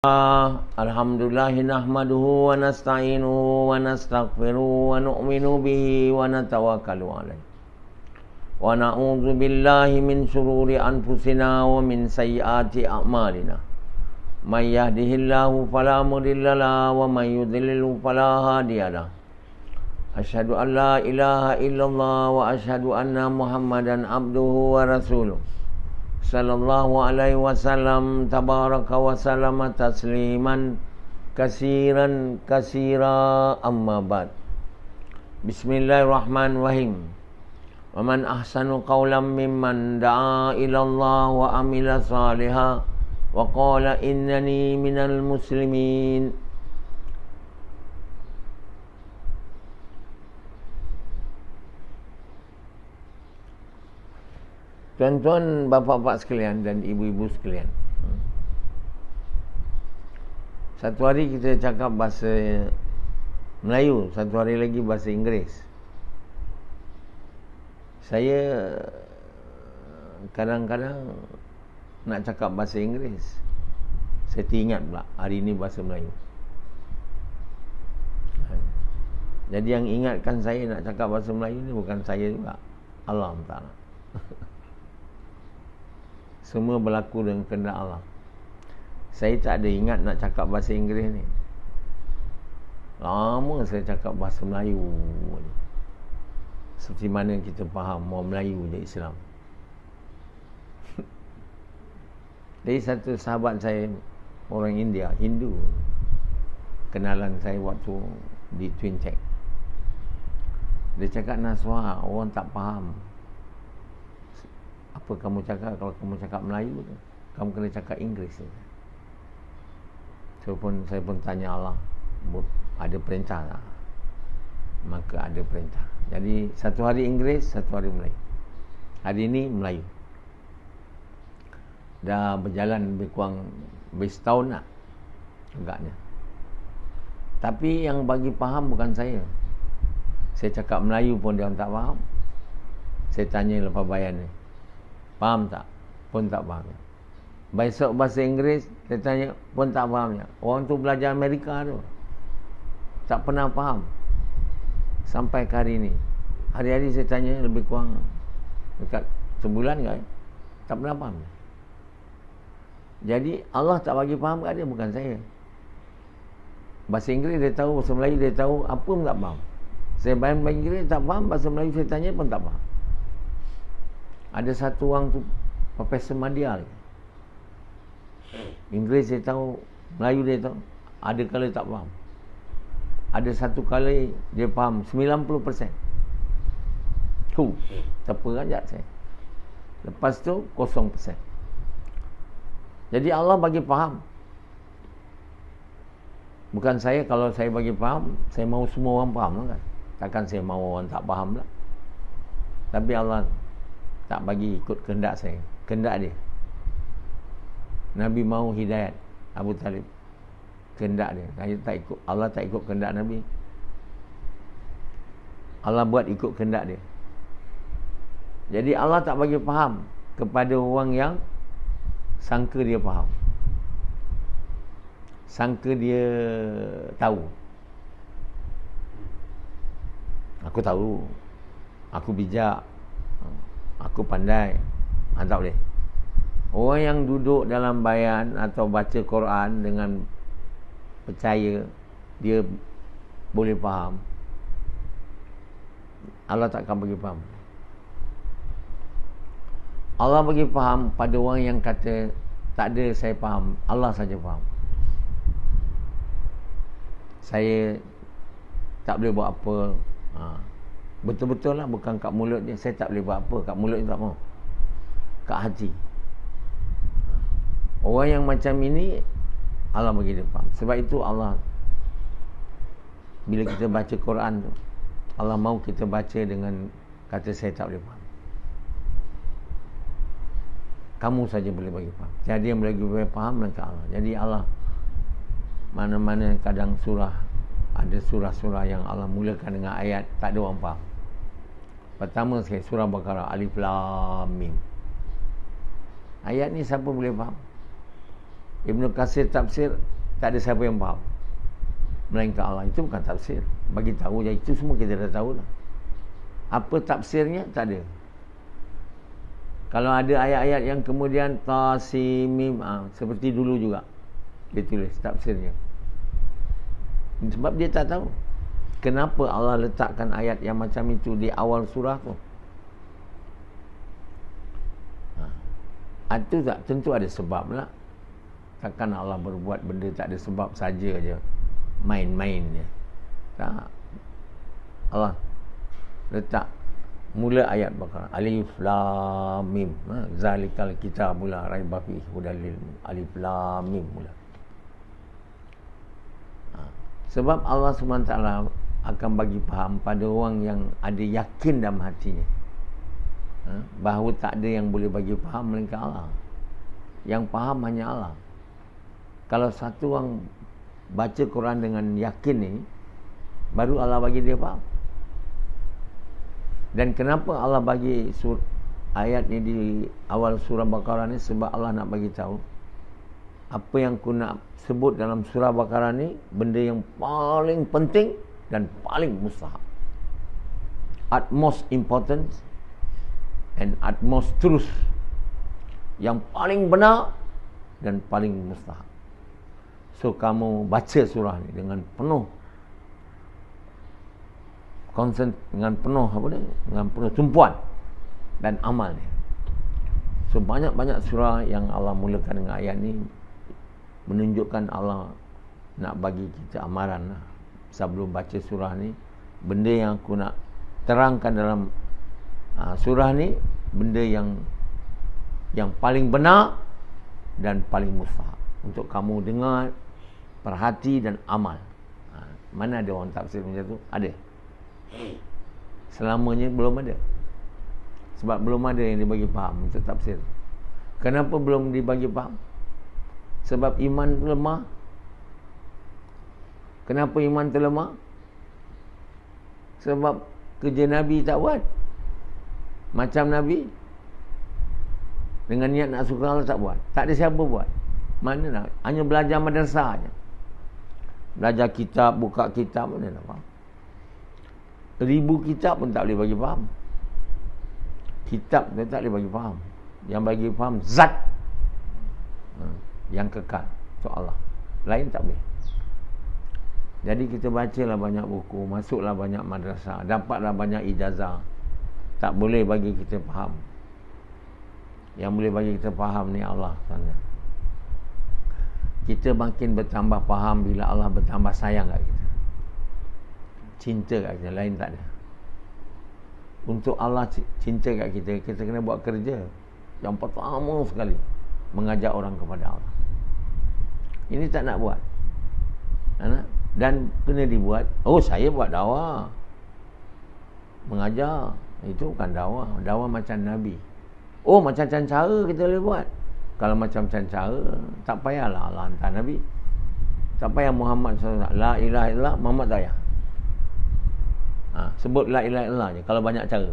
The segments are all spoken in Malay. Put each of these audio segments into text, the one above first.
Alhamdulillahi nahmaduhu wa nasta'inuhu wa nastaghfiruhu wa nu'minu bihi wa natawakkalu alaihi wa na'udzu billahi min syururi anfusina wa min sayyiati a'malina. May yahdihillahu fala mudilla lahu wa may yudlilhu fala hadiyalah. Asyhadu an la ilaha illallah wa asyhadu anna Muhammadan abduhu wa rasuluh. Sallallahu alaihi wasallam tabaraka wa sallama tasliman kasiran kasira amma ba'd. Bismillahirrahmanirrahim. Wa man ahsanu qawlan mimman da'a ila Allah wa amila salihan wa qala innani minal muslimin. Tuan-tuan, bapa-bapa sekalian dan ibu-ibu sekalian, satu hari kita cakap bahasa Melayu, satu hari lagi bahasa Inggeris. Saya kadang-kadang nak cakap bahasa Inggeris, saya teringat pula hari ini bahasa Melayu. Jadi yang ingatkan saya nak cakap bahasa Melayu ni bukan saya juga, Allah Ta'ala. Semua berlaku dengan kehendak Allah. Saya tak ada ingat nak cakap bahasa Inggeris ni. Lama saya cakap bahasa Melayu ni. Seperti mana kita faham orang Melayu je Islam. Jadi satu sahabat saya, orang India, Hindu, kenalan saya waktu di Twin Check. Dia cakap, Naswar, orang tak faham apa kamu cakap. Kalau kamu cakap Melayu tu, kamu kena cakap Inggeris tu. Saya pun tanya Allah, ada perintah tak? Maka ada perintah. Jadi satu hari Inggeris, satu hari Melayu. Hari ini Melayu. Dah berjalan lebih kurang setahun lah agaknya. Tapi yang bagi faham bukan saya. Saya cakap Melayu pun dia tak faham. Saya tanya lepas bayan ni, faham tak? Pun tak faham. Besok bahasa Inggeris, saya tanya, pun tak fahamnya. Orang tu belajar Amerika tu, tak pernah faham sampai ke hari ni. Hari-hari saya tanya, lebih kurang dekat sebulan kan, tak pernah faham. Jadi Allah tak bagi faham kat dia, bukan saya. Bahasa Inggeris dia tahu, bahasa Melayu dia tahu, apa pun tak faham. Saya bahasa Inggeris tak faham, bahasa Melayu saya tanya pun tak faham. Ada satu orang tu, Profesor Madial, Inggeris dia tahu, Melayu dia tahu, ada kali tak faham. Ada satu kali dia faham 90%. Terperanjat saya. Lepas tu 0%. Jadi Allah bagi faham. Bukan saya, kalau saya bagi faham, saya mahu semua orang faham kan. Takkan saya mahu orang tak faham lah. Tapi Allah tak bagi ikut kehendak saya, kehendak dia. Nabi mahu hidayat Abu Talib, kehendak dia. Allah tak ikut kehendak Nabi. Allah buat ikut kehendak dia. Jadi Allah tak bagi faham kepada orang yang sangka dia faham, sangka dia tahu. Aku tahu, aku bijak, aku pandai. Tak boleh. Orang yang duduk dalam bayan atau baca Quran dengan percaya dia boleh faham, Allah takkan bagi faham. Allah bagi faham pada orang yang kata tak ada saya faham, Allah saja faham. Saya tak boleh buat apa. Betul-betul lah, bukan kat mulut dia. Saya tak boleh buat apa, kat mulut dia tak mau, kat hati. Orang yang macam ini Allah bagi dia faham. Sebab itu Allah, bila kita baca Quran tu, Allah mahu kita baca dengan kata saya tak boleh faham, kamu saja boleh bagi faham. Jadi yang boleh faham dengan Allah. Jadi Allah, mana-mana kadang surah, ada surah-surah yang Allah mulakan dengan ayat tak ada orang faham. Pertama sekali surah Baqarah, Alif Lam Mim. Ayat ni siapa boleh faham? Ibnu Katsir tafsir, tak ada siapa yang faham melainkan Allah. Itu bukan tafsir. Bagi tahu je, itu semua kita dah tahu lah. Apa tafsirnya? Tak ada. Kalau ada ayat-ayat yang kemudian tasimim, seperti dulu juga dia tulis tafsirnya. Sebab dia tak tahu kenapa Allah letakkan ayat yang macam itu di awal surah tu. Itu tak tentu ada sebab lah. Takkan Allah berbuat benda tak ada sebab saja je, main-main je. Tak. Allah letak mula ayat Baqarah, Alif Lam Mim, zalikal kitabul la raiba fihi hudal lil muttaqin. Alif Lam Mim mula. Sebab Allah SWT akan bagi faham pada orang yang ada yakin dalam hatinya, bahawa tak ada yang boleh bagi faham melainkan Allah. Yang faham hanya Allah. Kalau satu orang baca Quran dengan yakin ni, baru Allah bagi dia faham. Dan kenapa Allah bagi ayat ni di awal surah Baqarah ni? Sebab Allah nak bagi tahu apa yang aku nak sebut dalam surah Baqarah ni, benda yang paling penting dan paling mustahab, utmost important and utmost truth, yang paling benar dan paling mustahab. So kamu baca surah ni dengan penuh dengan penuh tumpuan dan amal ni. So banyak-banyak surah yang Allah mulakan dengan ayat ni menunjukkan Allah nak bagi kita amaran lah. Sebelum baca surah ni, benda yang aku nak terangkan dalam surah ni, benda yang paling benar dan paling mustahab untuk kamu dengar, perhati dan amal. Mana ada orang tafsir macam tu? Ada. Selamanya belum ada. Sebab belum ada yang dibagi faham untuk tafsir. Kenapa belum dibagi faham? Sebab iman lemah. Kenapa iman terlemah? Sebab kerja Nabi tak buat macam Nabi, dengan niat nak suka Allah tak buat. Tak ada siapa buat. Mana nak? Hanya belajar madrasah je. Belajar kitab, buka kitab, mana nak faham? 1000 kitab pun tak boleh bagi faham. Kitab dia tak boleh bagi faham. Yang bagi faham zat yang kekal, itu Allah. Lain tak boleh. Jadi kita bacalah banyak buku, masuklah banyak madrasah, dapatlah banyak ijazah, tak boleh bagi kita faham. Yang boleh bagi kita faham ni Allah sahaja. Kita makin bertambah faham bila Allah bertambah sayang kat kita, cinta kat kita. Lain tak ada. Untuk Allah cinta kat kita, kita kena buat kerja yang pertama sekali, mengajak orang kepada Allah. Ini tak nak buat, dan kena dibuat. Oh, saya buat dakwah, mengajar. Itu bukan dakwah. Dakwah macam Nabi. Oh, macam-macam cara kita boleh buat. Kalau macam-macam cara, tak payahlah Allah hantar Nabi. Tak payah Muhammad SAW. La ilaha illallah, Muhammad tak payah. Sebut la ilaha illallah je kalau banyak cara.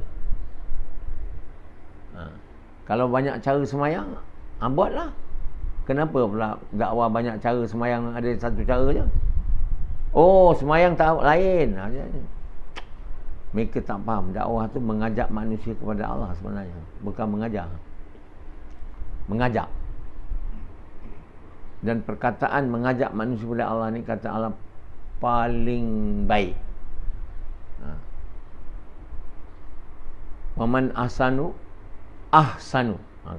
Kalau banyak cara semayang, buatlah. Kenapa pula dakwah banyak cara, semayang ada satu cara je? Oh, semayang tak lain. Mereka tak faham. Dakwah tu mengajak manusia kepada Allah sebenarnya, bukan mengajar. Mengajak. Dan perkataan mengajak manusia kepada Allah ni, kata Allah paling baik. Waman ahsanu.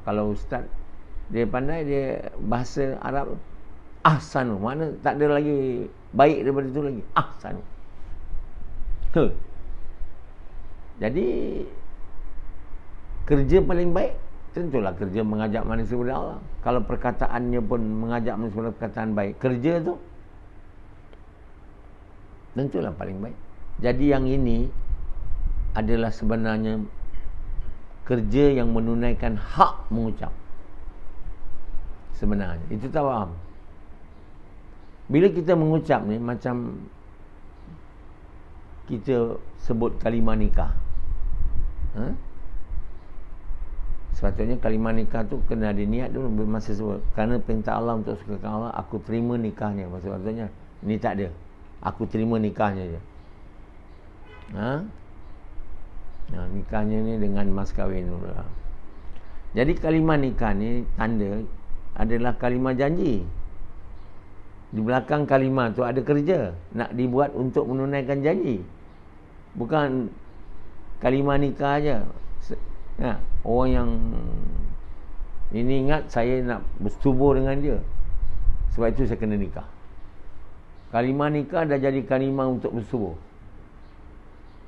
Kalau ustaz dia pandai, dia bahasa Arab ahsanu, mana tak ada lagi baik daripada itu lagi. Ahsanu. Jadi kerja paling baik tentulah kerja mengajak manusia kepada Allah. Kalau perkataannya pun mengajak manusia kepada perkataan baik, kerja tu tentulah paling baik. Jadi yang ini adalah sebenarnya kerja yang menunaikan hak mengucap. Sebenarnya itu tak faham. Bila kita mengucap ni, macam kita sebut kalimah nikah, Sepatutnya kalimah nikah tu kena ada niat dulu masa sebut. Kerana perintah Allah untuk sukakan Allah, aku terima nikahnya. Maksudnya ni tak ada. Aku terima nikahnya je. Nikahnya ni dengan mas kahwin dulu lah. Jadi kalimah nikah ni tanda adalah kalimah janji. Di belakang kalimah tu ada kerja nak dibuat untuk menunaikan janji. Bukan kalimah nikah aja. Orang yang ini ingat saya nak bersetubuh dengan dia, sebab itu saya kena nikah. Kalimah nikah dah jadi kalimah untuk bersetubuh.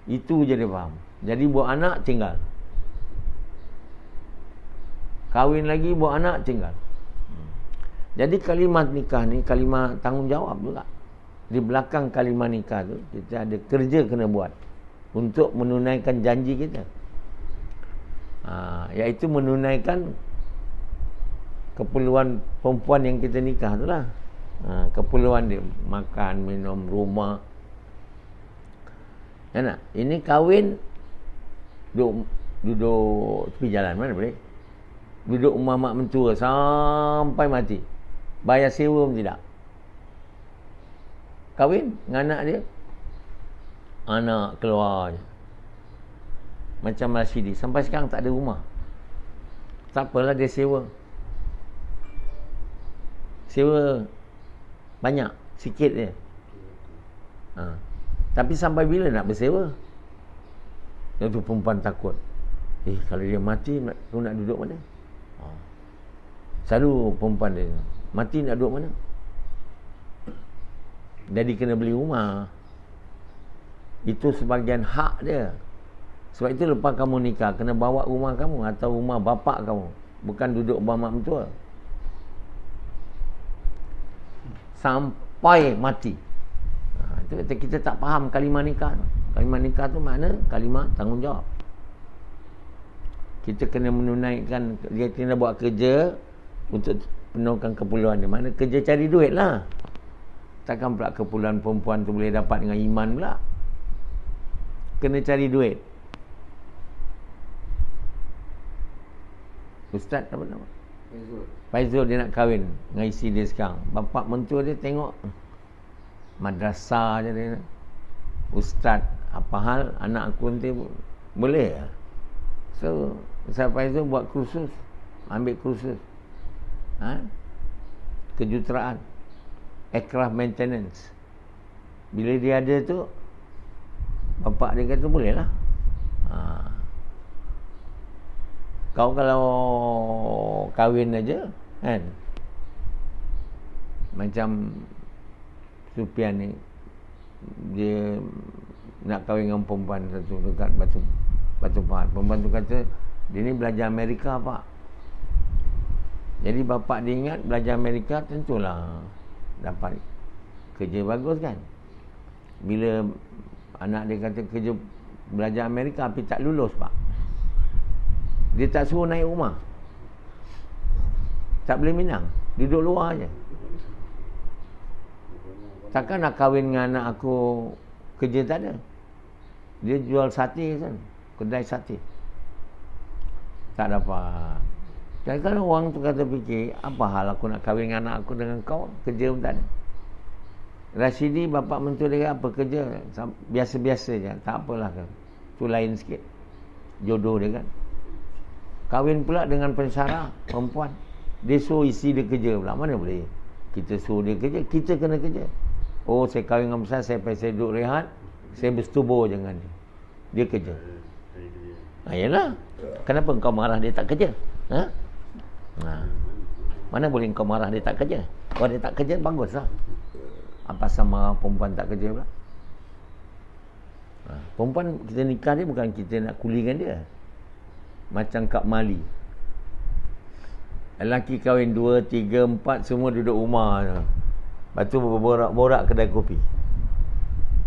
Itu je dia faham. Jadi buat anak tinggal, kahwin lagi buat anak tinggal. Jadi kalimat nikah ni kalimah tanggungjawab juga. Di belakang kalimah nikah tu kita ada kerja kena buat untuk menunaikan janji kita. Iaitu menunaikan keperluan perempuan yang kita nikah tu lah. Keperluan dia makan, minum, rumah. Ini kahwin duduk tepi jalan mana boleh? Duduk rumah mak mentua sampai mati. Bayar sewa pun tidak. Kahwin dengan anak dia, anak keluar je. Macam Rashidi sampai sekarang tak ada rumah. Tak apalah dia sewa banyak, sikit je. Tapi sampai bila nak bersewa? Itu perempuan takut. Kalau dia mati, tu nak duduk mana? Selalu perempuan dia mati nak duduk mana? Jadi kena beli rumah. Itu sebahagian hak dia. Sebab itu lepas kamu nikah, kena bawa rumah kamu atau rumah bapak kamu. Bukan duduk mak mentua sampai mati. Itu kita tak faham kalimah nikah. Kalimah nikah tu makna kalimah tanggungjawab. Kita kena menunaikan, dia kena buat kerja untuk penuhkan keperluan dia. Mana kerja cari duit lah. Takkan pula keperluan perempuan tu boleh dapat dengan iman pula. Kena cari duit. Ustaz apa nama? Faizul dia nak kahwin dengan isteri dia sekarang. Bapak mentua dia tengok madrasah je dia. Ustaz, apa hal anak aku nanti boleh lah. So Ustaz Faizul buat kursus, ambil kursus kejuruteraan, aircraft maintenance. Bila dia ada tu, bapak dia kata boleh lah. Kau kalau kahwin aja kan, macam Supian ni, dia nak kahwin dengan perempuan satu dekat Batu Pahat. Perempuan tu kata dia ni belajar Amerika pak. Jadi bapak dia ingat belajar Amerika tentulah dapat kerja bagus kan. Bila anak dia kata kerja belajar Amerika tapi tak lulus pak, dia tak suruh naik rumah, tak boleh minang, duduk luar je. Takkan nak kahwin dengan anak aku kerja tak ada. Dia jual sate kan, kedai sate. Tak dapat. Jadi kalau orang tu kata fikir, apa hal aku nak kahwin dengan anak aku dengan kau, kerja pun tak ada. Rashidi bapak mentua dia apa kerja, biasa-biasa je, tak apalah kan. Tu lain sikit. Jodoh dia kan. Kahwin pula dengan pensyarah perempuan, dia suruh isi dia kerja pula. Mana boleh kita suruh dia kerja, kita kena kerja. Oh, saya kahwin dengan besar, saya duduk rehat, saya bersetubuh dengan dia kerja. Yalah, kenapa engkau marah dia tak kerja? Mana boleh engkau marah dia tak kerja? Kalau dia tak kerja, bagus lah. Apa sama perempuan tak kerja pula? Perempuan kita nikah dia bukan kita nak kulikan dia. Macam Kak Mali, lelaki kahwin 2, 3, 4 semua duduk rumah je. Lepas tu borak-borak kedai kopi.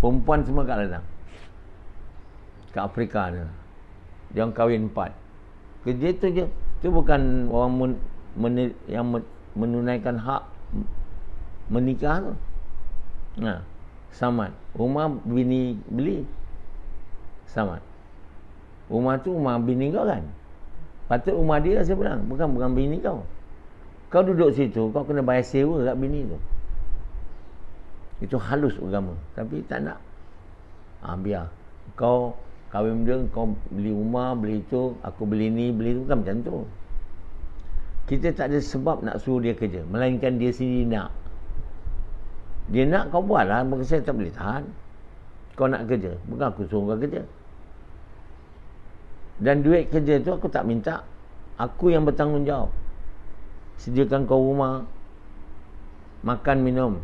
Perempuan semua kat ladang, kat Afrika ni. Dia orang kahwin 4. Kerja tu je. Tu bukan orang yang menunaikan hak menikah tu. Samat. Rumah bini beli, samat. Rumah tu rumah bini kau kan. Patut rumah dia saya bilang, bukan bini kau. Kau duduk situ, kau kena bayar sewa kat bini tu. Itu halus agama. Tapi tak nak. Biar. Kau kahwin dia, kau beli rumah, beli itu, aku beli ni, beli itu, kan macam tu. Kita tak ada sebab nak suruh dia kerja, melainkan dia sendiri nak. Dia nak, kau buatlah. Maka saya tak boleh tahan. Kau nak kerja, bukan aku suruh kau kerja. Dan duit kerja tu aku tak minta. Aku yang bertanggungjawab. Sediakan kau rumah, makan, minum,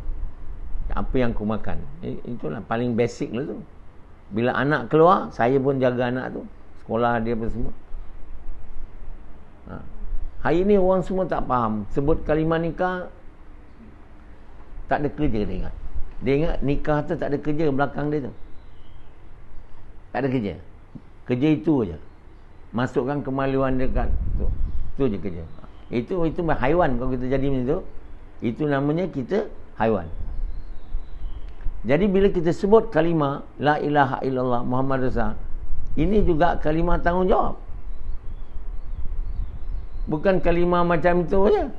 apa yang aku makan. Itulah paling basic lah tu. Bila anak keluar, saya pun jaga anak tu, sekolah dia pun semua. Hari ni orang semua tak faham. Sebut kalimah nikah, tak ada kerja dia ingat. Dia ingat nikah tu tak ada kerja belakang dia tu. Tak ada kerja. Kerja itu aja. Masukkan kemaluan dekat tu. Itu je kerja. Itu haiwan kalau kita jadi macam tu. Itu namanya kita haiwan. Jadi bila kita sebut kalimah la ilaha illallah Muhammad Rasul, ini juga kalimah tanggungjawab. Bukan kalimah macam itu aja.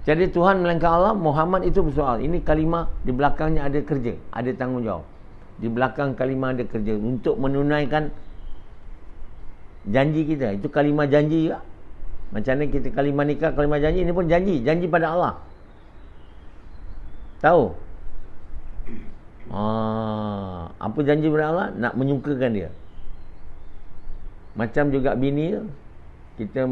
Jadi Tuhan melainkan Allah, Muhammad itu bersoal. Ini kalimah di belakangnya ada kerja, ada tanggungjawab. Di belakang kalimah ada kerja untuk menunaikan janji kita. Itu kalimah janji juga. Macam mana kita kalimah nikah, kalimah janji, ini pun janji. Janji pada Allah. Tahu? Apa janji pada Allah? Nak menyukakan dia. Macam juga bini, kita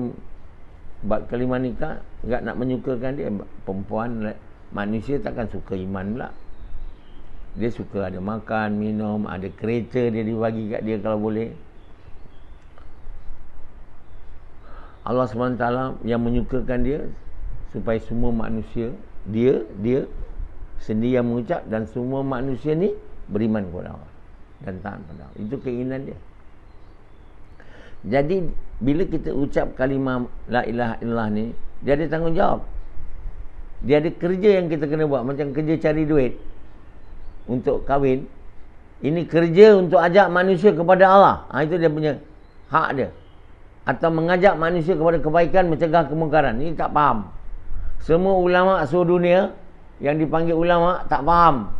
buat kalimah nikah, enggak nak menyukakan dia. Perempuan, manusia takkan suka iman pula. Dia suka ada makan, minum, ada kereta dia dibagi kat dia kalau boleh. Allah SWT yang menyukakan dia supaya semua manusia, dia sendiri yang mengucap, dan semua manusia ni beriman kepada Allah dan taat pada Allah. Itu keinginan dia. Jadi bila kita ucap kalimah la ilaha illallah ni, dia ada tanggungjawab. Dia ada kerja yang kita kena buat. Macam kerja cari duit untuk kahwin, ini kerja untuk ajak manusia kepada Allah. Itu dia punya hak dia. Atau mengajak manusia kepada kebaikan, mencegah kemungkaran. Ini tak faham. Semua ulama seluruh dunia yang dipanggil ulama tak faham.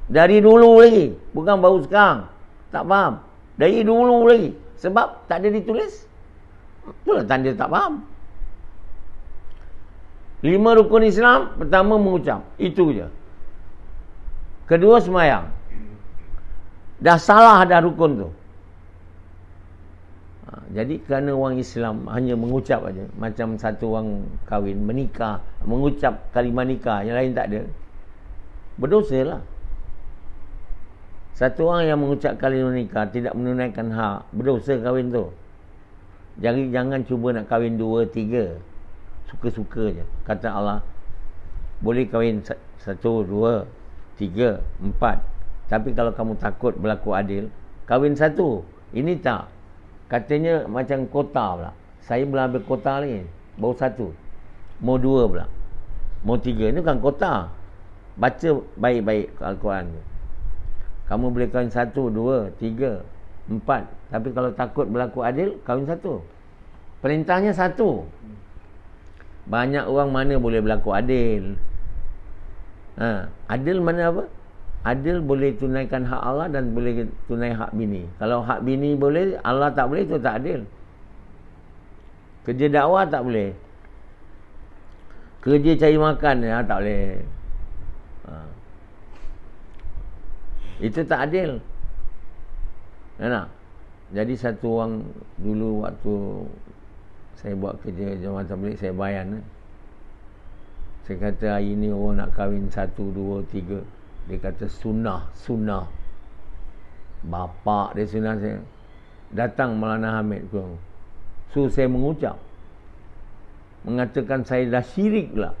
Dari dulu lagi, bukan baru sekarang. Tak faham. Dari dulu lagi. Sebab tak ada ditulis. Itulah tanda tak faham. 5 rukun Islam, pertama mengucap. Itu je. Kedua sembahyang. Dah salah dah rukun tu. Jadi kerana orang Islam hanya mengucap aja, macam satu orang kahwin, menikah, mengucap kalimah nikah, yang lain tak ada, berdosa lah. Satu orang yang mengucap kalimah nikah tidak menunaikan hak, berdosa kahwin tu. Jadi jangan cuba nak kahwin 2, 3 suka-suka je. Kata Allah, boleh kahwin 1, 2, 3, 4, tapi kalau kamu takut berlaku adil, kahwin 1. Ini tak. Katanya macam kota pula. Saya belum ambil kota lagi. Baru 1. Mau 2 pula. Mau 3. Ini bukan kota. Baca baik-baik Al-Quran. Kamu boleh kahwin 1, 2, 3, 4. Tapi kalau takut berlaku adil, kahwin 1. Perintahnya 1. Banyak orang mana boleh berlaku adil. Adil mana apa? Adil boleh tunaikan hak Allah dan boleh tunai hak bini. Kalau hak bini boleh, Allah tak boleh, itu tak adil. Kerja dakwah tak boleh. Kerja cari makan tak boleh. Itu tak adil. Nak? Jadi satu orang dulu waktu saya buat kerja jemaah tabligh, saya bayan. Saya kata hari ni orang nak kahwin 1, 2, 3. Dia kata sunnah. Bapak dia sunnah saya. Datang Maulana Hamid pun. So saya mengucap. Mengatakan saya dah syirik lah.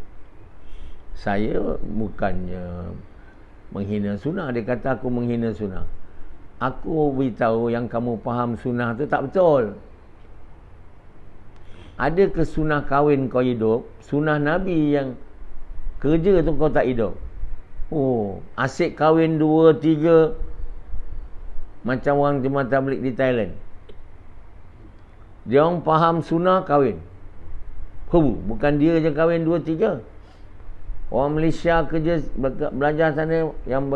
Saya bukannya menghina sunnah. Dia kata aku menghina sunnah. Aku beritahu yang kamu faham sunnah tu tak betul. Ada ke sunnah kahwin kau hidup, sunnah Nabi yang kerja tu kau tak hidup? Asyik kahwin 2, 3 macam orang jemaah tabligh di Thailand. Dia orang faham sunnah kahwin. Bukan dia je kahwin 2-3. Orang Malaysia kerja belajar sana yang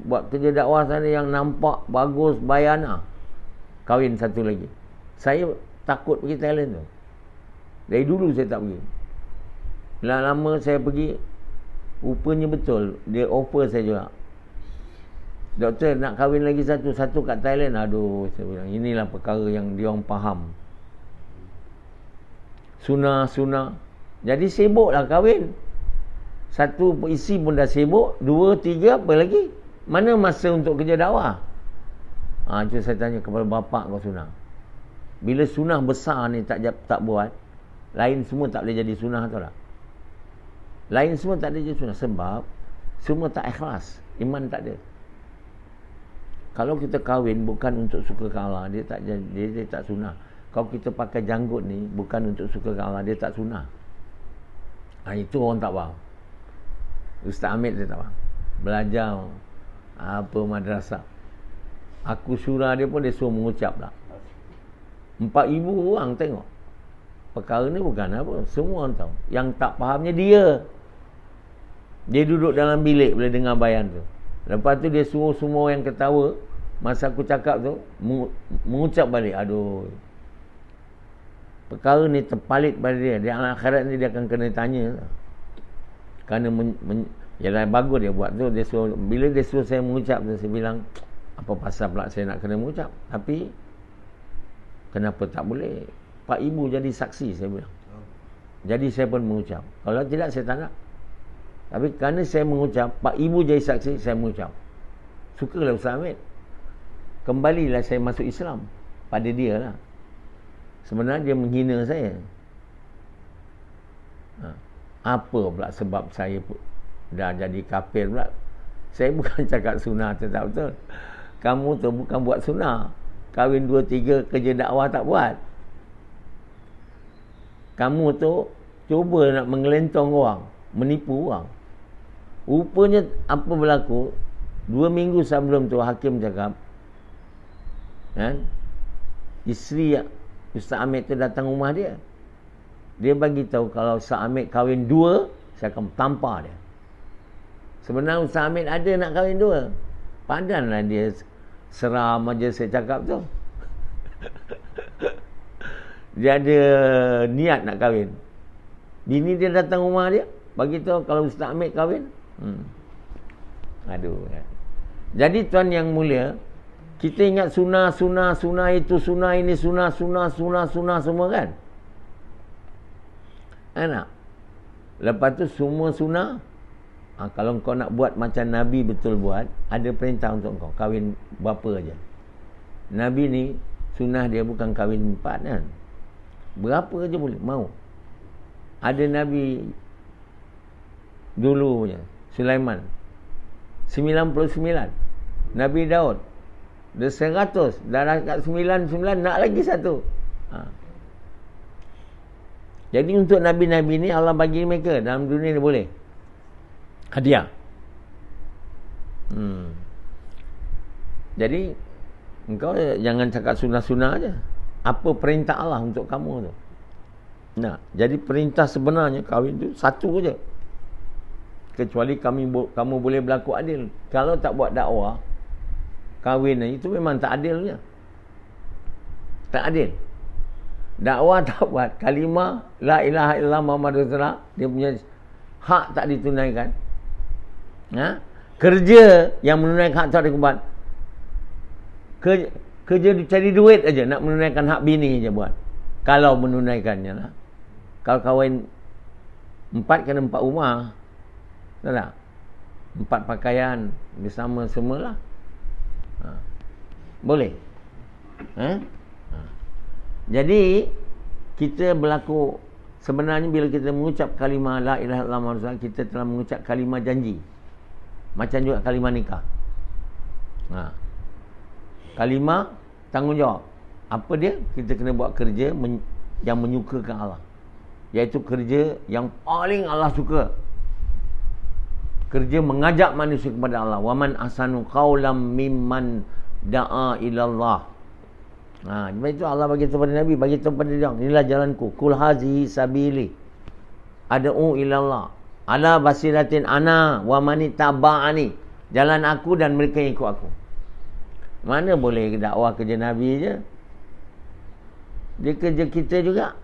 buat kerja dakwah sana yang nampak bagus bayana, kahwin satu lagi. Saya takut pergi Thailand tu. Dari dulu saya tak pergi. Lama-lama saya pergi, rupanya betul dia offer saya juga. Doktor nak kahwin lagi satu kat Thailand. Aduh, saya bilang inilah perkara yang dia orang faham. Sunnah. Jadi sibuklah kahwin. Satu isi pun dah sibuk, 2, 3 apa lagi? Mana masa untuk kerja dakwah? Itu saya tanya kepada bapa kau sunnah. Bila sunnah besar ni tak buat, lain semua tak boleh jadi sunnah, tahu tak? Lain semua tak boleh jadi sunnah sebab semua tak ikhlas, iman tak ada. Kalau kita kahwin bukan untuk suka ke Allah, dia tak sunnah. Kalau kita pakai janggut ni bukan untuk suka ke Allah, dia tak sunnah. Itu orang tak faham. Ustaz Hamid dia tak faham. Belajar apa madrasah. Aku syura dia pun dia suruh mengucap lah. 4,000 orang tengok. Perkara ni bukan apa, semua orang tahu. Yang tak fahamnya dia. Dia duduk dalam bilik boleh dengar bayan tu. Lepas tu dia suruh semua yang ketawa masa aku cakap tu mengucap balik. Aduh. Perkara ni terpalit pada dia. Di akhirat ni dia akan kena tanya. Kerana yalah bagus dia buat tu. Dia suruh, bila dia suruh saya mengucap tu, saya bilang apa pasal pula saya nak kena mengucap? Tapi kenapa tak boleh? 4,000 jadi saksi, saya bilang. Jadi saya pun mengucap. Kalau tidak saya tak nak. Tapi kerana saya mengucap, 4,000 jadi saksi, saya mengucap. Sukalah Ustaz Hamid. Kembalilah saya masuk Islam. Pada dia lah. Sebenarnya dia menghina saya. Apa pula sebab saya dah jadi kafir pula? Saya bukan cakap sunnah tu tak betul. Kamu tu bukan buat sunnah. Kahwin 2-3 kerja dakwah tak buat. Kamu tu cuba nak mengelentong orang, menipu orang. Rupanya apa berlaku? 2 minggu sebelum tu hakim cakap, isteri Ustaz Hamid tu datang rumah dia. Dia bagi tahu kalau Ustaz Hamid kahwin 2, saya akan tampar dia. Sebenarnya Ustaz Hamid ada nak kahwin 2. Padanlah dia seram aja saya cakap tu. Dia ada niat nak kahwin. Bini dia datang rumah dia, bagi tahu kalau Ustaz Hamid kahwin. Aduh. Jadi tuan yang mulia, kita ingat sunnah itu, sunnah ini, sunnah semua kan? Anak. Lepas tu semua sunnah. Kalau kau nak buat macam Nabi betul buat, ada perintah untuk kau kahwin berapa aja. Nabi ni sunnah dia bukan kahwin 4 kan. Berapa aja boleh, mau. Ada Nabi dulu punya, Sulaiman 99. Nabi Daud dia 100, dah kat 99 nak lagi 1. Jadi untuk Nabi-Nabi ni Allah bagi mereka dalam dunia ni boleh hadiah. Jadi engkau jangan cakap sunnah-sunnah aja. Apa perintah Allah untuk kamu tu? Nah, jadi perintah sebenarnya kahwin tu satu aja. Kecuali kamu boleh berlaku adil. Kalau tak buat dakwah, kahwin itu memang tak adilnya. Tak adil. Dakwah tak buat, kalimah la ilaha illallah Muhammadur Rasulullah, dia punya hak tak ditunaikan. Kerja yang menunaikan hak tak dibuat. Kerja cari duit aja, nak menunaikan hak bini aja buat. Kalau menunaikannya lah. Kalau kahwin 4 kena 4 rumah. Tahu tak? 4 pakaian bersama semualah. Boleh. Jadi kita berlaku, sebenarnya bila kita mengucap kalimah la ilaha illallah Muhammadur Rasulullah, kita telah mengucap kalimah janji. Macam juga kalimah nikah. Kalimah tanggungjawab. Apa dia? Kita kena buat kerja yang menyukakan Allah. Iaitu kerja yang paling Allah suka. Kerja mengajak manusia kepada Allah. Waman ahsanu qawlam mimman da'a ilallah. Sebab itu Allah bagi tahu pada Nabi, bagi tahu pada dia, inilah jalanku. Kul hazihi sabili ad'u ilallah ala basiratin ana wa man taba'ani. Jalan aku dan mereka yang ikut aku. Mana boleh dakwah kerja Nabi je? Dia kerja kita juga.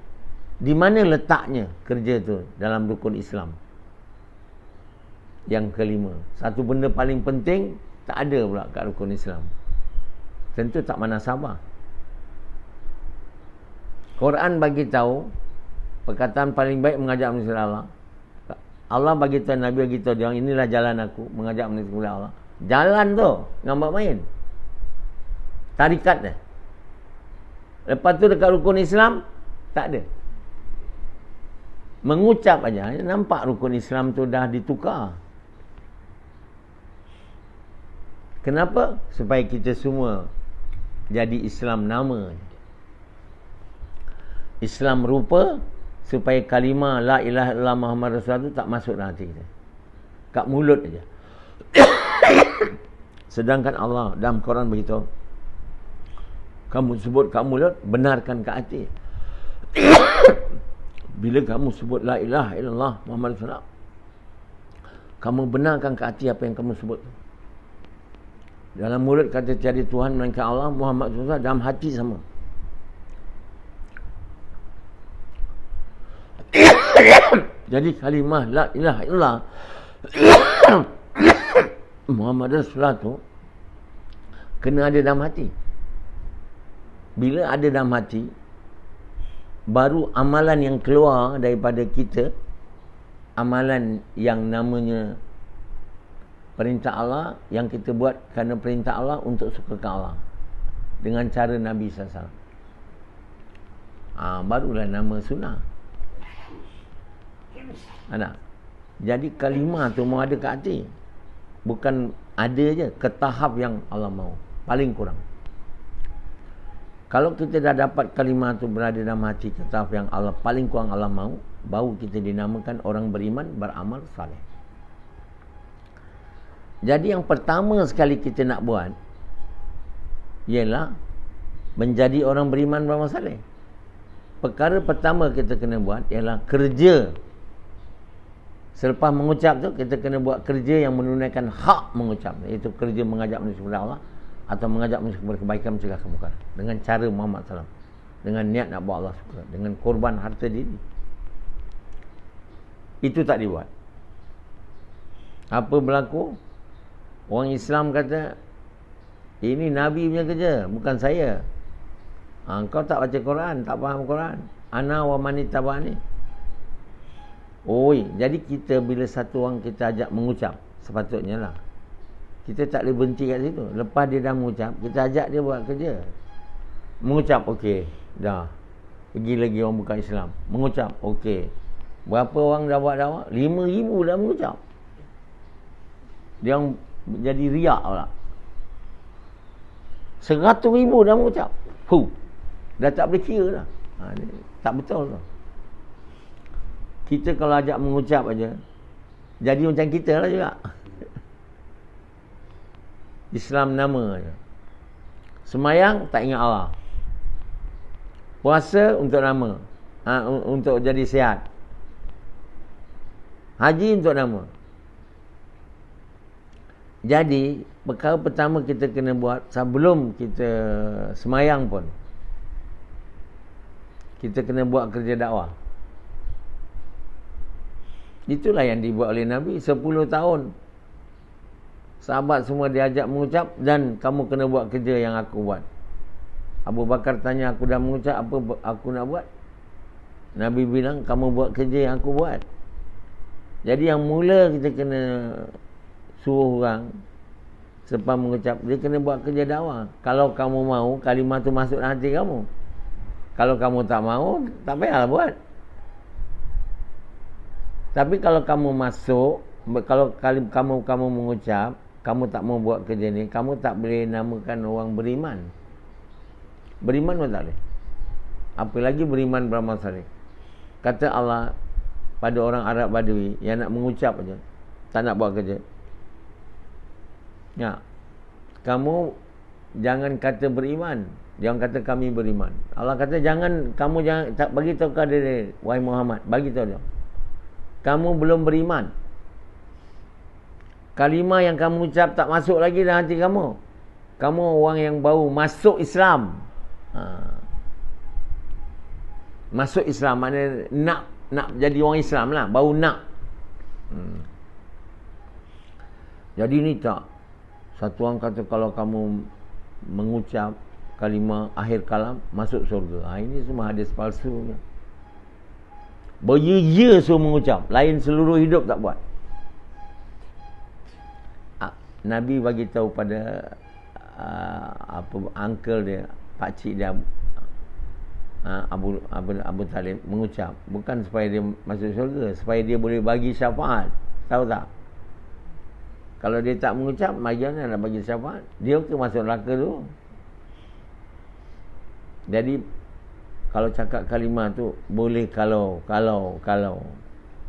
Di mana letaknya kerja tu dalam rukun Islam? Yang kelima, satu benda paling penting tak ada pula kat rukun Islam. Tentu tak munasabah. Quran bagi tahu perkataan paling baik mengajak manusia kepada Allah. Allah bagi tahu, Nabi bagi tahu dia, inilah jalan aku mengajak manusia kepada Allah. Jalan tu ngambak main. Tarikat dia. Lepas tu dekat rukun Islam tak ada. Mengucap aja, nampak rukun Islam tu dah ditukar. Kenapa? Supaya kita semua jadi Islam nama. Islam rupa, supaya kalimah la ilaha illallah Muhammad Rasulullah tu tak masuk dalam hati kita. Kat mulut aja. Sedangkan Allah dalam Quran beritahu, kamu sebut kat mulut, benarkan kat hati. Bila kamu sebut la ilaha illallah Muhammad Rasulullah, kamu benarkan kat hati apa yang kamu sebut. Dalam mulut kata tiada Tuhan melainkan Allah, Muhammad Rasulullah, dalam hati sama. Jadi kalimah la ilaha illallah Muhammad Rasulullah tu kena ada dalam hati. Bila ada dalam hati, baru amalan yang keluar daripada kita, amalan yang namanya perintah Allah, yang kita buat kerana perintah Allah untuk sukakan Allah dengan cara Nabi SAW. Barulah nama sunnah. Ada. Jadi kalimah tu mau ada kat hati. Bukan ada je ke tahap yang Allah mahu. Paling kurang. Kalau kita dah dapat kalimah tu berada dalam hati ke tahap yang Allah paling kurang Allah mahu, baru kita dinamakan orang beriman, beramal saleh. Jadi yang pertama sekali kita nak buat ialah menjadi orang beriman, beramal saleh. Perkara pertama kita kena buat ialah kerja. Selepas mengucap tu, kita kena buat kerja yang menunaikan hak mengucap, iaitu kerja mengajak manusia kepada Allah atau mengajak manusia kepada kebaikan, mencegah kemungkaran dengan cara Muhammad SAW, dengan niat nak buat Allah suka, dengan korban harta diri. Itu tak dibuat. Apa berlaku? Orang Islam kata, ini Nabi punya kerja, bukan saya. Kau tak baca Quran, tak faham Quran. Ana wa man tabani. Jadi kita bila satu orang kita ajak mengucap, sepatutnya lah kita tak boleh berhenti kat situ. Lepas dia dah mengucap, kita ajak dia buat kerja. Mengucap, okey, dah. Pergi lagi orang bukan Islam, mengucap, okey. Berapa orang dah buat dakwah? 5,000 dah mengucap. Dia orang jadi riak pula. 100,000 dah mengucap. Dah tak boleh kira dah. Tak betul tu. Kita kalau ajak mengucap aja, jadi macam kita lah juga. Islam nama aja. Semayang tak ingat Allah. Puasa untuk nama, untuk jadi sihat. Haji untuk nama. Jadi perkara pertama kita kena buat sebelum kita semayang pun, kita kena buat kerja dakwah. Itulah yang dibuat oleh Nabi 10 tahun. Sahabat semua diajak mengucap, dan kamu kena buat kerja yang aku buat. Abu Bakar tanya, aku dah mengucap, apa aku nak buat? Nabi bilang, kamu buat kerja yang aku buat. Jadi yang mula kita kena suruh orang selepas mengucap, dia kena buat kerja dakwah. Kalau kamu mau, kalimah tu masuk dalam hati kamu. Kalau kamu tak mau, tak payahlah buat. Tapi kalau kamu masuk, kalau kamu mengucap, kamu tak mau buat kerja ni, kamu tak boleh namakan orang beriman. Beriman pun tak boleh. Apalagi beriman beramal saleh. Kata Allah pada orang Arab Badui yang nak mengucap aja, tak nak buat kerja. Ya. Kamu jangan kata beriman, Dia orang kata kami beriman. Allah kata kamu jangan tak bagi tahu kepada dia, wahai Muhammad, bagi tahu dia. Kamu belum beriman. Kalimah yang kamu ucap tak masuk lagi dalam hati kamu. Kamu orang yang baru masuk Islam. Masuk Islam maknanya nak jadi orang Islam lah, baru nak. Jadi ni tak. Satu orang kata kalau kamu mengucap kalimah akhir kalam masuk surga. Ini semua hadis palsu. Berye-ye suruh mengucap, lain seluruh hidup tak buat. Nabi bagi tahu pada uncle dia, pakcik dia, Abu Talib mengucap, bukan supaya dia masuk syurga, supaya dia boleh bagi syafaat. Tahu tak? Kalau dia tak mengucap, macam mana nak bagi syafaat? Dia ke masuk neraka tu. Jadi kalau cakap kalimah tu boleh kalau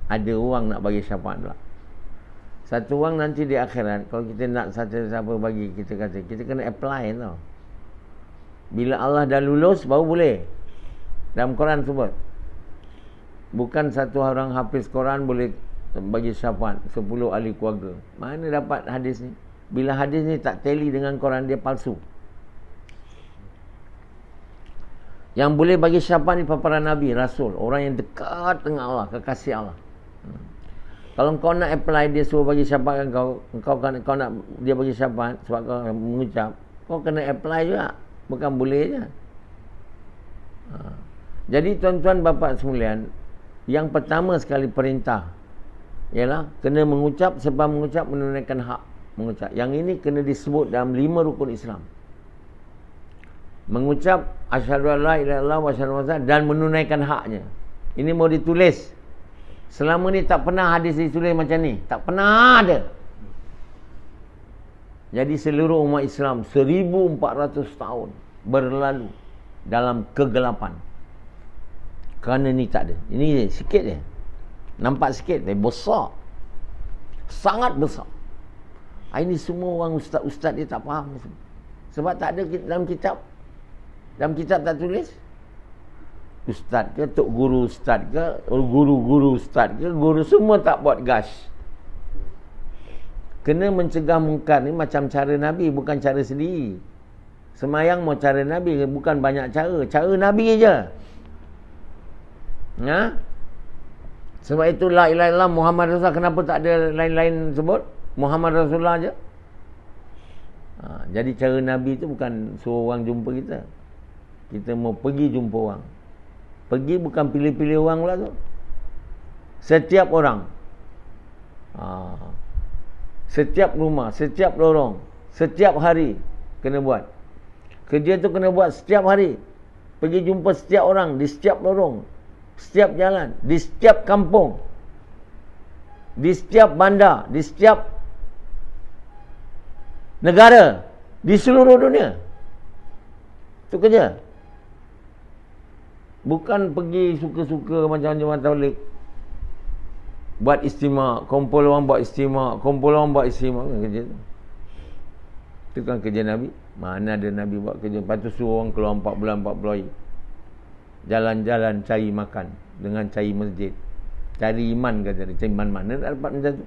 ada orang nak bagi syafaat pula. Satu orang nanti di akhirat, kalau kita nak siapa bagi, kita kata kita kena apply tau. Bila Allah dah lulus baru boleh. Dalam Quran sebut, bukan satu orang hafiz Quran boleh bagi syafaat 10 ahli keluarga. Mana dapat hadis ni? Bila hadis ni tak tally dengan Quran, dia palsu. Yang boleh bagi syafaat ni para nabi, rasul, orang yang dekat dengan Allah, kekasih Allah. Kalau kau nak apply dia suruh bagi syafaat kan kau nak dia bagi syafaat sebab kau mengucap, kau kena apply juga, bukan boleh je. Jadi tuan-tuan bapa sekalian, yang pertama sekali perintah ialah kena mengucap, sebab mengucap menunaikan hak mengucap. Yang ini kena disebut dalam 5 rukun Islam. Mengucap asyhadu alla ilaha illallah wa asyhadu anna dan menunaikan haknya. Ini mau ditulis. Selama ni tak pernah hadis ditulis macam ni. Tak pernah ada. Jadi seluruh umat Islam 1400 tahun berlalu dalam kegelapan. Kerana ni tak ada. Ini sikit je. Nampak sikit, tapi besar. Sangat besar. Ini semua orang ustaz-ustaz dia tak faham. Sebab tak ada dalam kitab. Dalam kitab tak tulis. Ustaz ke, tok guru ustaz ke, guru-guru ustaz ke, guru semua tak buat gas. Kena mencegah mungkar ni macam cara Nabi, bukan cara sendiri. Semayang mau cara Nabi, bukan banyak cara. Cara Nabi je. Sebab itu la ilaha illallah Muhammad Rasulullah. Kenapa tak ada lain-lain sebut? Muhammad Rasulullah je. Jadi cara Nabi tu bukan suruh orang jumpa kita. Kita mau pergi jumpa orang. Pergi bukan pilih-pilih orang pula tu. Setiap orang. Setiap rumah, setiap lorong, setiap hari kena buat. Kerja tu kena buat setiap hari. Pergi jumpa setiap orang di setiap lorong, setiap jalan, di setiap kampung, di setiap bandar, di setiap negara, di seluruh dunia. Itu kerja. Bukan pergi suka-suka macam jemaah tabligh. Buat istimak, kumpul orang buat istimak, kumpul orang buat istimak, kan kerja tu. Itu kan kerja Nabi. Mana ada Nabi buat kerja. Lepas tu suruh orang keluar 4 bulan 40 hari. Jalan-jalan cari makan dengan cari masjid. Cari iman kata dia. Cari iman mana tak dapat macam tu.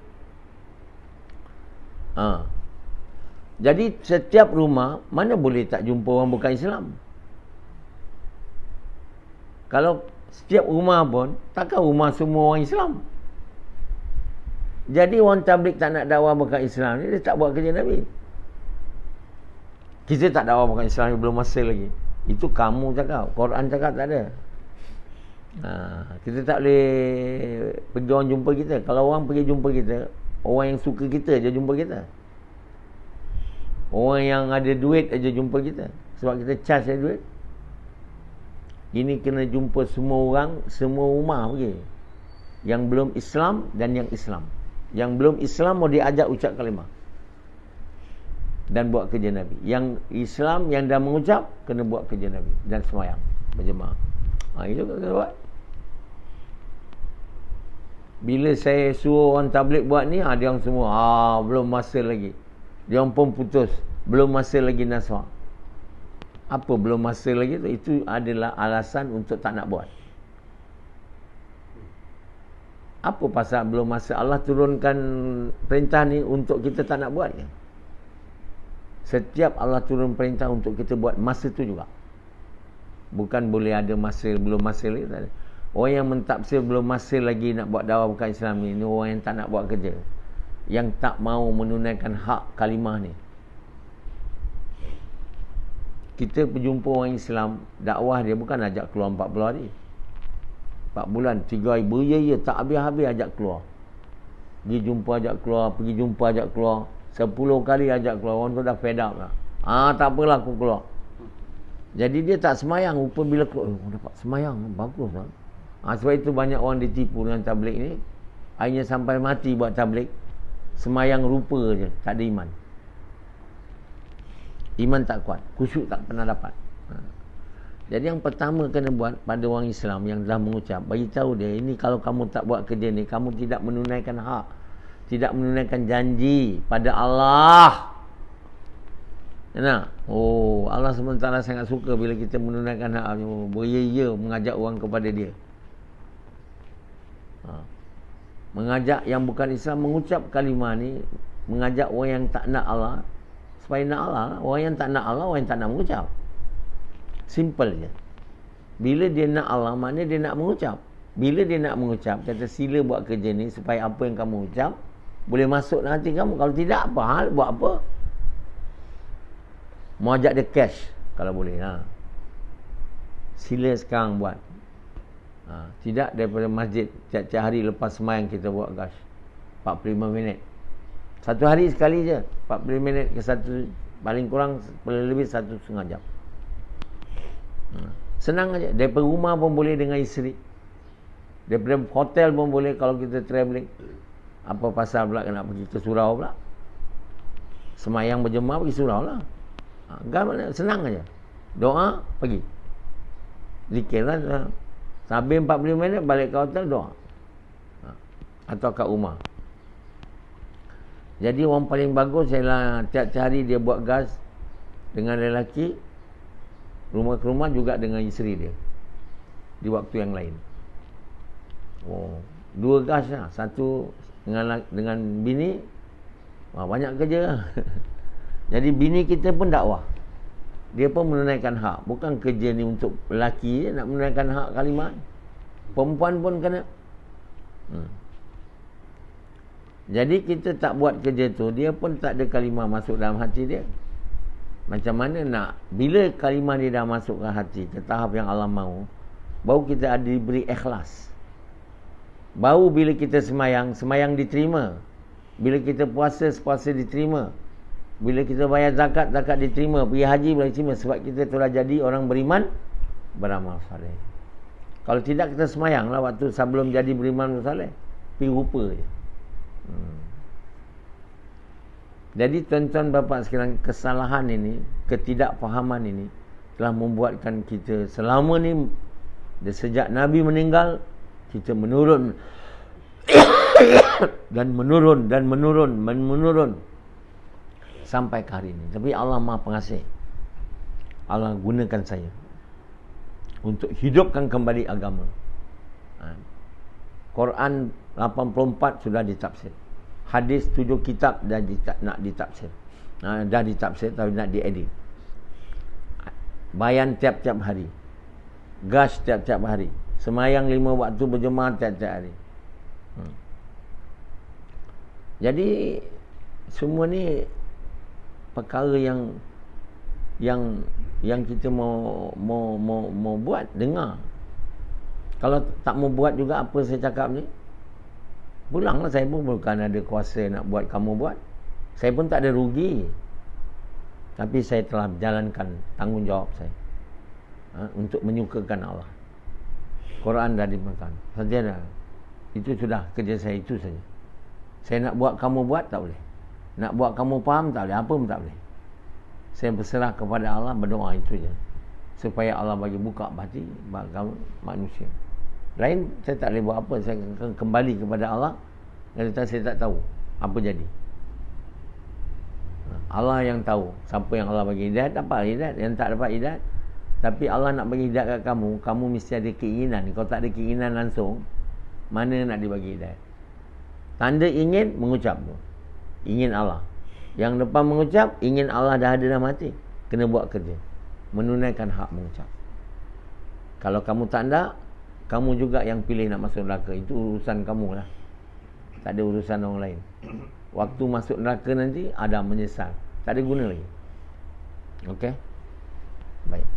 Jadi setiap rumah mana boleh tak jumpa orang bukan Islam. Kalau setiap rumah pun, takkan rumah semua orang Islam. Jadi orang tabligh tak nak dakwah bukan Islam ni, dia tak buat kerja Nabi. Kita tak dakwah bukan Islam ni, belum masa lagi. Itu kamu cakap, Quran cakap tak ada. Kita tak boleh pergi orang jumpa kita. Kalau orang pergi jumpa kita, orang yang suka kita je jumpa kita. Orang yang ada duit aja jumpa kita. Sebab kita charge ada duit. Ini kena jumpa semua orang, semua rumah pergi. Yang belum Islam dan yang Islam. Yang belum Islam mau diajak ucap kalimah dan buat kerja Nabi. Yang Islam yang dah mengucap kena buat kerja Nabi dan semayang berjemaah. Itu kena buat. Bila saya suruh orang tabligh buat ni, dia orang semua belum masa lagi. Dia orang pun putus, belum masa lagi naswah. Apa belum masa lagi tu? Itu adalah alasan untuk tak nak buat. Apa pasal belum masa? Allah turunkan perintah ni untuk kita tak nak buat ke? Setiap Allah turun perintah untuk kita buat masa tu juga. Bukan boleh ada masa, belum masa lagi. Tak ada. Orang yang mentafsir belum masa lagi nak buat dakwah bukan Islam ni, ni orang yang tak nak buat kerja, yang tak mau menunaikan hak kalimah ni. Kita berjumpa orang Islam, dakwah dia bukan ajak keluar 40 hari, 4 bulan, 3 hari, beria-ia tak habis-habis ajak keluar. Pergi jumpa ajak keluar, pergi jumpa ajak keluar, 10 kali ajak keluar. Orang tu dah fed up lah. Tak apalah aku keluar. Jadi dia tak semayang. Rupa bila keluar, dapat semayang, bagus lah. Sebab itu banyak orang ditipu dengan tabligh ni. Akhirnya sampai mati buat tabligh, semayang rupa je, tak ada iman. Iman tak kuat, khusyuk tak pernah dapat. Jadi yang pertama kena buat pada orang Islam yang dah mengucap, bagi tahu dia, ini kalau kamu tak buat kerja ni, kamu tidak menunaikan hak, tidak menunaikan janji pada Allah. Kenapa? Allah SWT sangat suka bila kita menunaikan hak. Beria-ia mengajak orang kepada dia. Mengajak yang bukan Islam mengucap kalimah ni, mengajak orang yang tak nak Allah supaya nak Allah. Orang yang tak nak Allah, orang yang tak nak mengucap. Simple je. Bila dia nak Allah, maknanya dia nak mengucap. Bila dia nak mengucap, kata sila buat kerja ni supaya apa yang kamu ucap boleh masuk dalam hati kamu. Kalau tidak, apa hal? Buat apa? Mau ajak dia cash kalau boleh. Sila sekarang buat. Tidak daripada masjid tiap-tiap hari lepas semayang kita buat gas 45 minit. Satu hari sekali je, 40 minit ke satu, paling kurang paling lebih 1.5 jam. Senang aja. Daripada rumah pun boleh dengan isteri, daripada hotel pun boleh kalau kita travelling. Apa pasal pula nak pergi ke surau pula? Semayang berjemaah pergi surau lah. Senang aja. Doa, pergi zikir lah. Sambil 40 minit balik ke hotel, doa. Atau kat rumah. Jadi orang paling bagus ialah tiap-tiap hari dia buat gas dengan lelaki, rumah ke rumah juga dengan isteri dia di waktu yang lain. 2 gas lah. Satu dengan bini, banyak kerja lah. Jadi bini kita pun dakwah, dia pun menunaikan hak. Bukan kerja ni untuk lelaki je nak menunaikan hak kalimah, perempuan pun kena. Jadi kita tak buat kerja tu, dia pun tak ada kalimah masuk dalam hati dia. Macam mana nak, bila kalimah dia dah masuk ke hati, ke tahap yang Allah mahu, baru kita ada diberi ikhlas. Baru bila kita semayang, semayang diterima. Bila kita puasa, puasa diterima. Bila kita bayar zakat, zakat diterima. Pergi haji boleh diterima. Sebab kita telah jadi orang beriman, beramal saleh. Kalau tidak, kita semayang lah waktu sebelum jadi beriman saleh, pergi rupa je. Jadi tuan-tuan bapa sekalian, kesalahan ini, ketidakfahaman ini telah membuatkan kita selama ni, sejak Nabi meninggal, kita menurun dan menurun sampai ke hari ini. Tapi Allah Maha Pengasih. Allah gunakan saya untuk hidupkan kembali agama. Quran 84 sudah ditafsir. Hadis 7 kitab dah nak ditafsir. Dah ditafsir tapi nak diedit. Bayan tiap-tiap hari. Gas tiap-tiap hari. Semayang 5 waktu berjemaah tiap-tiap hari. Jadi semua ni perkara yang kita mau buat, dengar. Kalau tak mau buat juga apa saya cakap ni, pulanglah. Saya pun bukan ada kuasa nak buat kamu buat. Saya pun tak ada rugi. Tapi saya telah menjalankan tanggungjawab saya untuk menyukakan Allah. Quran dah dimakan saja dah. Itu sudah kerja saya, itu saja. Saya nak buat kamu buat, tak boleh. Nak buat kamu faham, tak boleh. Apa pun tak boleh. Saya berserah kepada Allah, berdoa itu je, supaya Allah bagi buka hati bagi manusia. Lain saya tak boleh buat apa. Saya akan kembali kepada Allah. Dan saya tak tahu apa jadi. Allah yang tahu siapa yang Allah bagi hidayah, dapat hidayah, yang tak dapat hidayah. Tapi Allah nak bagi hidayah kat kamu, kamu mesti ada keinginan. Kalau tak ada keinginan langsung, mana nak dibagi hidayah? Tanda ingin, mengucap tu. Ingin Allah. Yang depan mengucap, ingin Allah dah ada dalam hati. Kena buat kerja. Menunaikan hak mengucap. Kalau kamu tak nak, kamu juga yang pilih nak masuk neraka. Itu urusan kamu lah. Tak ada urusan orang lain. Waktu masuk neraka nanti, ada menyesal. Tak ada guna lagi. Okey? Baik.